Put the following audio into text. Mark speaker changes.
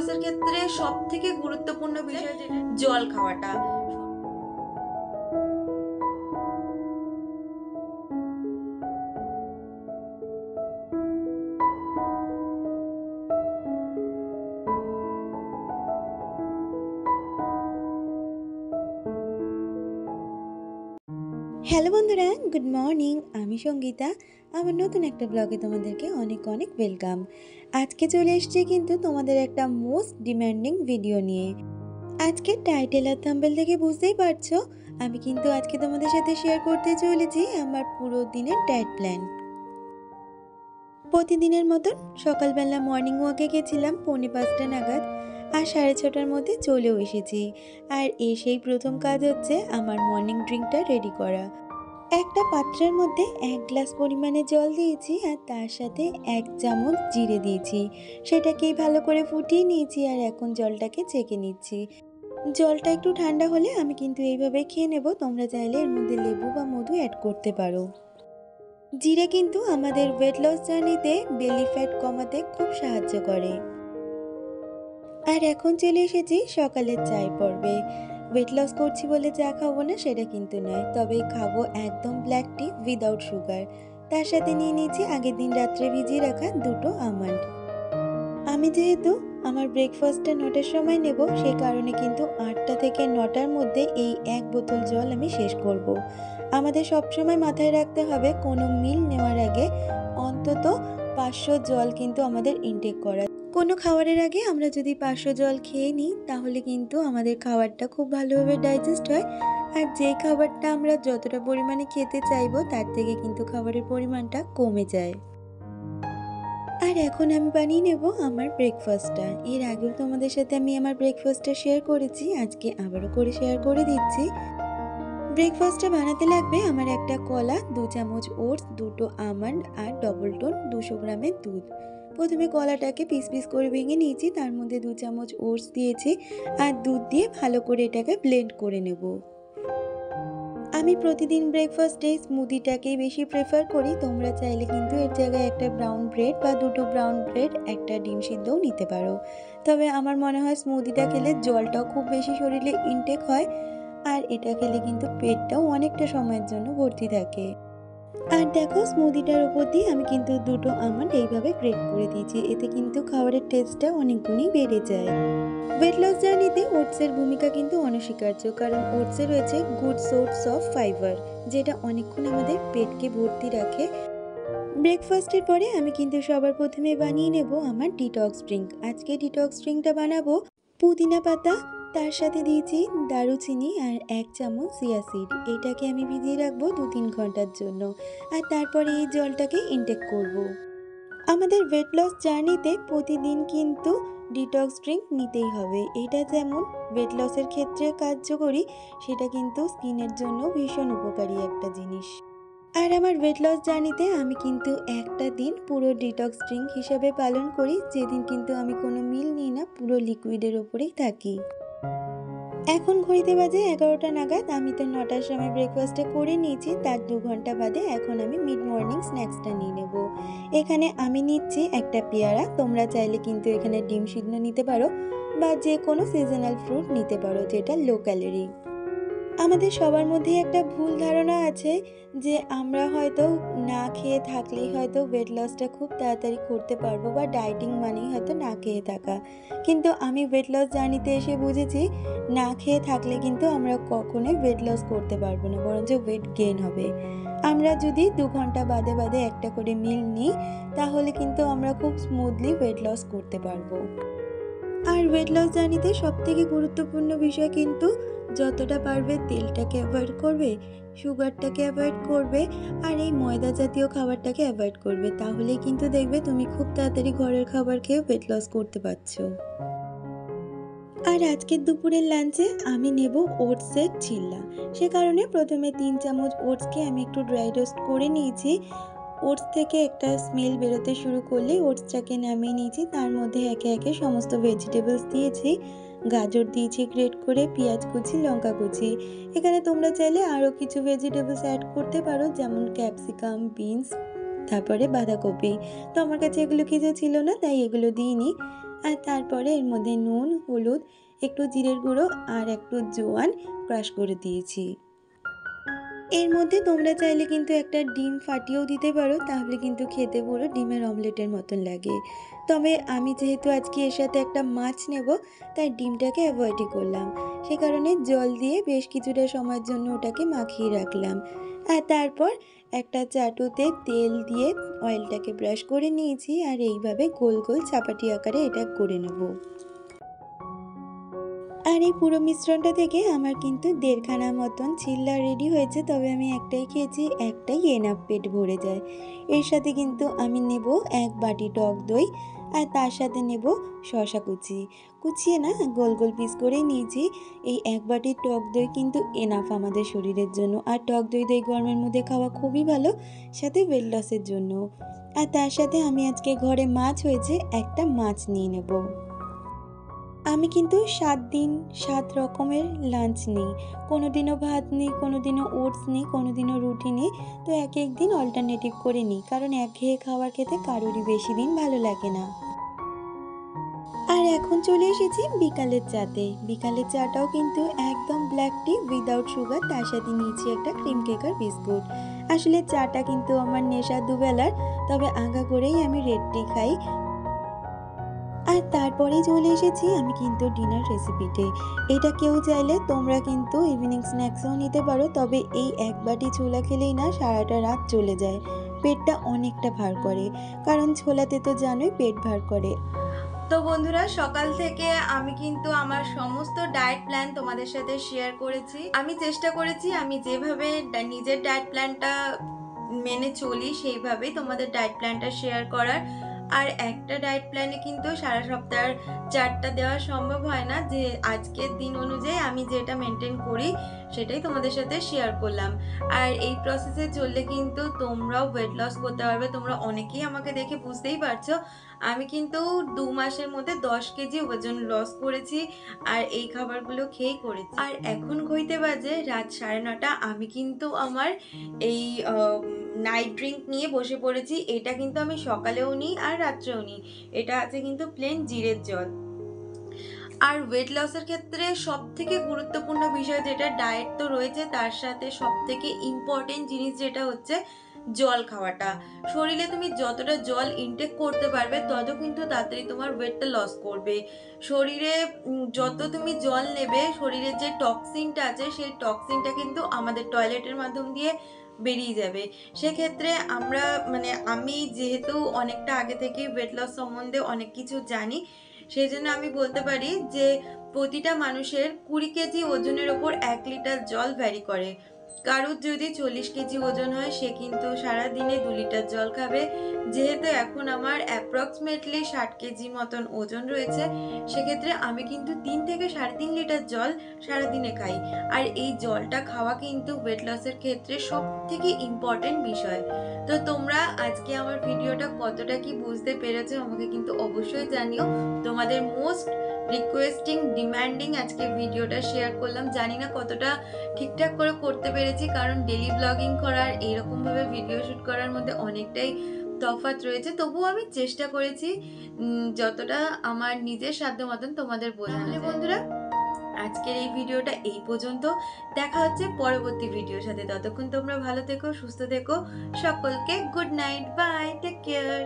Speaker 1: লসের ক্ষেত্রে সবথেকে গুরুত্বপূর্ণ বিষয় যেটা জল খাওয়াটা।
Speaker 2: হ্যালো বন্ধুরা, গুড মর্নিং। আমি সঙ্গীতা। আমার নতুন একটা ব্লগে তোমাদেরকে অনেক অনেক ওয়েলকাম। আজকে চলে এসেছি কিন্তু তোমাদের একটা মোস্ট ডিমান্ডিং ভিডিও নিয়ে। আজকে টাইটেল আর থাম্বনেল থেকে বুঝতেই পারছো, আমি কিন্তু আজকে তোমাদের সাথে শেয়ার করতে চলেছি আমার পুরো দিনের ডায়েট প্ল্যান। প্রতিদিনের মতন সকালবেলা মর্নিং ওয়াকে গেছিলাম 4:45 নাগাদ, আর 6:30টার মধ্যে চলেও এসেছি। আর এসেই প্রথম কাজ হচ্ছে আমার মর্নিং ড্রিঙ্কটা রেডি করা। একটা পাত্রের মধ্যে 1 গ্লাস পরিমাণে জল দিয়েছি, আর তার সাথে 1 চামচ জিরে দিয়েছি। সেটাকেই ভালো করে ফুটিয়ে নিয়েছি, আর এখন জলটাকে ছেঁকে নিচ্ছি। জলটা একটু ঠান্ডা হলে আমি কিন্তু এইভাবে খেয়ে নেব। তোমরা চাইলে এর মধ্যে লেবু বা মধু অ্যাড করতে পারো। জিরে কিন্তু আমাদের ওয়েট লস জার্নিতে বেলি ফ্যাট কমাতে খুব সাহায্য করে। আর এখন চলে এসেছি সকালের চায় পর্বে। ওয়েট লস করছি বলে চা খাবো না সেটা কিন্তু নয়, তবে খাবো একদম ব্ল্যাক টি উইদাউট সুগার। তার সাথে নিয়ে নিয়েছি আগের দিন রাত্রে ভিজিয়ে রাখা 2টো আমন্ড। আমি যেহেতু আমার ব্রেকফাস্টটা 9টার সময় নেব, সেই কারণে কিন্তু 8টা থেকে 9টার মধ্যে এই 1 বোতল জল আমি শেষ করব। আমাদের সবসময় মাথায় রাখতে হবে কোনো মিল নেওয়ার আগে অন্তত 500 জল কিন্তু আমাদের ইনটেক করা। কোনো খাবারের আগে আমরা যদি 500 জল খেয়ে নিই তাহলে কিন্তু আমাদের খাবারটা খুব ভালোভাবে ডাইজেস্ট হয়। আর যে খাবারটা আমরা যতটা পরিমাণে খেতে চাইবো তার থেকে কিন্তু খাবারের পরিমাণটা কমে যায়। আর এখন আমি বানিয়ে নেব আমার ব্রেকফাস্টটা। এর আগেও তোমাদের সাথে আমি আমার ব্রেকফাস্টটা শেয়ার করেছি, আজকে আবারও করে শেয়ার করে দিচ্ছি। ব্রেকফাস্টটা বানাতে লাগবে আমার একটা কলা, 2 চামচ ওটস, 2টো আমন্ড আর ডবল টোন 200 গ্রামের দুধ। প্রথমে কলাটাকে পিস পিস করে ভেঙে নিয়েছি, তার মধ্যে 2 চামচ ওটস দিয়েছি আর দুধ দিয়ে ভালো করে এটাকে ব্লেন্ড করে নেব। আমি প্রতিদিন ব্রেকফাস্টে স্মুদিটাকেই বেশি প্রেফার করি। তোমরা চাইলে কিন্তু এর জায়গায় একটা ব্রাউন ব্রেড বা 2টো ব্রাউন ব্রেড, একটা ডিম সিদ্ধও নিতে পারো। তবে আমার মনে হয় স্মুদিটা খেলে জলটাও খুব বেশি শরীরে ইনটেক হয়, আর এটা খেলে কিন্তু পেটটাও অনেকটা সময়ের জন্য ভর্তি থাকে। আর দেখো, স্মুদিটার উপর দিয়ে আমি কিন্তু 2টো আমন্ড এইভাবে গ্রেট করে দিয়েছি। এতে কিন্তু খাবারের টেস্টটা অনেক গুণই বেড়ে যায়। ওয়েট লস জার্নিতে ওটসের ভূমিকা কিন্তু অনস্বীকার্য, কারণ ওটসে রয়েছে গুড সোর্স অফ ফাইবার, যেটা অনেকক্ষণ আমাদের পেটকে ভর্তি রাখে। ব্রেকফাস্টের পরে আমি কিন্তু সবার প্রথমে বানিয়ে নেব আমার ডিটক্স ড্রিঙ্ক। আজকে ডিটক্স ড্রিঙ্কটা বানাবো পুদিনা পাতা, তার সাথে দিয়েছি দারুচিনি আর 1 চামচ চিয়া সিড। এটাকে আমি ভিজিয়ে রাখবো 2-3 ঘন্টার জন্য, আর তারপরে এই জলটাকে ইনটেক করব। আমাদের ওয়েট লস জার্নিতে প্রতিদিন কিন্তু ডিটক্স ড্রিঙ্ক নিতেই হবে। এটা যেমন ওয়েট লসের ক্ষেত্রে কার্যকরী, সেটা কিন্তু স্কিনের জন্য ভীষণ উপকারী একটা জিনিস। আর আমার ওয়েট লস জার্নিতে আমি কিন্তু একটা দিন পুরো ডিটক্স ড্রিঙ্ক হিসাবে পালন করি, যেদিন কিন্তু আমি কোনো মিল নিই না, পুরো লিকুইডের ওপরেই থাকি। এখন ঘড়িতে বাজে 11টা নাগাদ। আমি তো 9টার সময় ব্রেকফাস্টটা করে নিয়েছি, তার 2 ঘন্টা বাদে এখন আমি মিড মর্নিং স্ন্যাক্সটা নিয়ে নেব। এখানে আমি নিচ্ছি একটা পেয়ারা। তোমরা চাইলে কিন্তু এখানে ডিম সিদ্ধ নিতে পারো বা যে কোনো সিজনাল ফ্রুট নিতে পারো যেটা লো ক্যালোরি। আমাদের সবার মধ্যেই একটা ভুল ধারণা আছে যে আমরা হয়তো না খেয়ে থাকলেই হয়তো ওয়েট লসটা খুব তাড়াতাড়ি করতে পারবো, বা ডায়েটিং মানেই হয়তো না খেয়ে থাকা। কিন্তু আমি ওয়েট লস জার্নিতে এসে বুঝেছি, না খেয়ে থাকলে কিন্তু আমরা কখনোই ওয়েট লস করতে পারবো না, বরঞ্চ ওয়েট গেইন হবে। আমরা যদি 2 ঘন্টা বাদে বাদে একটা করে মিল নিই তাহলে কিন্তু আমরা খুব স্মুথলি ওয়েট লস করতে পারবো। আর ওয়েট লস জার্নিতে সবথেকে গুরুত্বপূর্ণ বিষয় কিন্তু যতটা পারবে তেলটাকে অ্যাভয়েড করবে, সুগারটাকে অ্যাভয়েড করবে, আর এই ময়দা জাতীয় খাবারটাকে অ্যাভয়েড করবে। তাহলেই কিন্তু দেখবে তুমি খুব তাড়াতাড়ি ঘরের খাবার খেয়ে ওয়েট লস করতে পারছো। আর আজকের দুপুরের লাঞ্চে আমি নেব ওটসের চিল্লা। সে কারণে প্রথমে 3 চামচ ওটসকে আমি একটু ড্রাই রোস্ট করে নিয়েছি। ওটস থেকে একটা স্মেল বেরোতে শুরু করলে ওটসটাকে নামিয়ে নিয়েছি। তার মধ্যে একে একে সমস্ত ভেজিটেবলস দিয়েছি। গাজর দিয়েছি গ্রেট করে, পেঁয়াজ কুচি, লঙ্কা কুচি। এখানে তোমরা চাইলে আরও কিছু ভেজিটেবলস অ্যাড করতে পারো, যেমন ক্যাপসিকাম, বিনস, তারপরে বাঁধাকপি। তো আমার কাছে এগুলো কিছু ছিল না, তাই এগুলো দিইনি। আর তারপরে এর মধ্যে নুন, হলুদ, একটু জিরের গুঁড়ো আর একটু জোয়ান ক্রাশ করে দিয়েছি। এর মধ্যে তোমরা চাইলে কিন্তু একটা ডিম ফাটিয়েও দিতে পারো, তাহলে কিন্তু খেতে পুরো ডিমের অমলেটের মতন লাগে। তবে আমি যেহেতু আজকে এর সাথে একটা মাছ নেব, তাই ডিমটাকে অ্যাভয়েডই করলাম। সে কারণে জল দিয়ে বেশ কিছুটা সময়ের জন্য ওটাকে মাখিয়ে রাখলাম। আর তারপর একটা চাটুতে তেল দিয়ে অয়েলটাকে ব্রাশ করে নিয়েছি, আর এইভাবে গোল গোল চাপাটি আকারে এটা করে নেব। আর এই পুরো মিশ্রণটা থেকে আমার কিন্তু 1.5খানা মতন চিল্লা রেডি হয়েছে। তবে আমি একটাই খেয়েছি, একটাই এনাফ, পেট ভরে যায়। এর সাথে কিন্তু আমি নেব 1 বাটি টক দই, আর তার সাথে নেব শসা কুচিয়ে না গোল গোল পিস করেই নিয়েছি। এই 1 বাটি টক দই কিন্তু এনাফ আমাদের শরীরের জন্য। আর টক দই গরমের মধ্যে খাওয়া খুবই ভালো, সাথে ওয়েট লসের জন্য। আর তার সাথে আমি আজকে ঘরে মাছ হয়েছে, একটা মাছ নিয়ে নেব। আমি কিন্তু 7 দিন 7 রকমের লাঞ্চ নিই। কোনো দিনও ভাত নিই, কোনো দিনও ওটস নিই, কোনো দিনও রুটি নিই। তো এক এক দিন অল্টারনেটিভ করে নিই, কারণ একঘেয়ে খাবার খেতে কারোরই বেশি দিন ভালো লাগে না। আর এখন চলে এসেছি বিকালের চাতে। বিকালের চাটাও কিন্তু একদম ব্ল্যাক টি উইদাউট সুগার, তার সাথে নিয়েছি একটা ক্রিম কেক আর বিস্কুট। আসলে চাটা কিন্তু আমার নেশা দুবেলার, তবে আগা করেই আমি রেড টি খাই। আর তারপরেই চলে এসেছি আমি কিন্তু ডিনার রেসিপিতে। এটা কেউ চাইলে তোমরা কিন্তু ইভিনিং স্ন্যাক্সও নিতে পারো, তবে এই 1 বাটি ছোলা খেলেই না সারাটা রাত চলে যায়। পেটটা অনেকটা ভার করে, কারণ ছোলাতে তো জানোই পেট ভার করে।
Speaker 1: তো বন্ধুরা, সকাল থেকে আমি কিন্তু আমার সমস্ত ডায়েট প্ল্যান তোমাদের সাথে শেয়ার করেছি। আমি চেষ্টা করেছি আমি যেভাবে নিজের ডায়েট প্ল্যানটা মেনে চলি সেইভাবেই তোমাদের ডায়েট প্ল্যানটা শেয়ার করার। আর একটা ডায়েট প্ল্যানে কিন্তু সারা সপ্তাহের 4টা দেওয়া সম্ভব হয় না, যে আজকের দিন অনুযায়ী আমি যেটা মেনটেন করি সেটাই তোমাদের সাথে শেয়ার করলাম। আর এই প্রসেসে চললে কিন্তু তোমরাও ওয়েট লস করতে পারবে। তোমরা অনেকেই আমাকে দেখে বুঝতেই পারছো আমি কিন্তু 2 মাসের মধ্যে 10 কেজি ওজন লস করেছি, আর এই খাবারগুলো খেয়েই করেছি। আর এখন ঘড়িতে বাজে রাত 9:30। আমি কিন্তু আমার এই নাইট ড্রিঙ্ক নিয়ে বসে পড়েছি। এটা কিন্তু আমি সকালেও নিই আর রাত্রেও নিই। এটা আছে কিন্তু প্লেন জিরের জল। আর ওয়েট লসের ক্ষেত্রে সব থেকে গুরুত্বপূর্ণ বিষয় যেটা, ডায়েট তো রয়েছে, তার সাথে সব থেকে ইম্পর্টেন্ট জিনিস যেটা হচ্ছে জল খাওয়াটা। শরীরে তুমি যতটা জল ইনটেক করতে পারবে তত কিন্তু তাড়াতাড়ি তোমার ওয়েটটা লস করবে। শরীরে যত তুমি জল নেবে, শরীরের যে টক্সিনটা আছে সেই টক্সিনটা কিন্তু আমাদের টয়লেটের মাধ্যম দিয়ে বেরিয়ে যাবে। সেক্ষেত্রে আমি যেহেতু অনেকটা আগে থেকে ওয়েট লস সম্বন্ধে অনেক কিছু জানি, সেই জন্য আমি বলতে পারি যে প্রতিটা মানুষের 20 কেজি ওজনের ওপর 1 লিটার জল ভ্যারি করে। কারুর যদি 40 কেজি ওজন হয় সে কিন্তু সারাদিনে 2 লিটার জল খাবে। যেহেতু এখন আমার অ্যাপ্রক্সিমেটলি 60 কেজি মতন ওজন রয়েছে, সেক্ষেত্রে আমি কিন্তু 3 থেকে 3.5 লিটার জল সারাদিনে খাই। আর এই জলটা খাওয়া কিন্তু ওয়েট লসের ক্ষেত্রে সব থেকে ইম্পর্টেন্ট বিষয়। তো তোমরা আজকে আমার ভিডিওটা কতটা কি বুঝতে পেরেছো আমাকে কিন্তু অবশ্যই জানিও। তোমাদের মোস্ট রিকোয়েস্টিং, ডিম্যান্ডিং আজকে ভিডিওটা শেয়ার করলাম। জানি না কতটা ঠিকঠাক করে করতে পেরেছি, কারণ ডেলি ব্লগিং করার এইরকমভাবে ভিডিও শ্যুট করার মধ্যে অনেকটাই তফাৎ রয়েছে। তবুও আমি চেষ্টা করেছি যতটা আমার নিজের সাধ্য মতন তোমাদের বোঝানো। বন্ধুরা, আজকের এই ভিডিওটা এই পর্যন্ত। দেখা হচ্ছে পরবর্তী ভিডিওর সাথে। ততক্ষণ তোমরা ভালো থেকো, সুস্থ থেকো। সকলকে good night, bye, take care.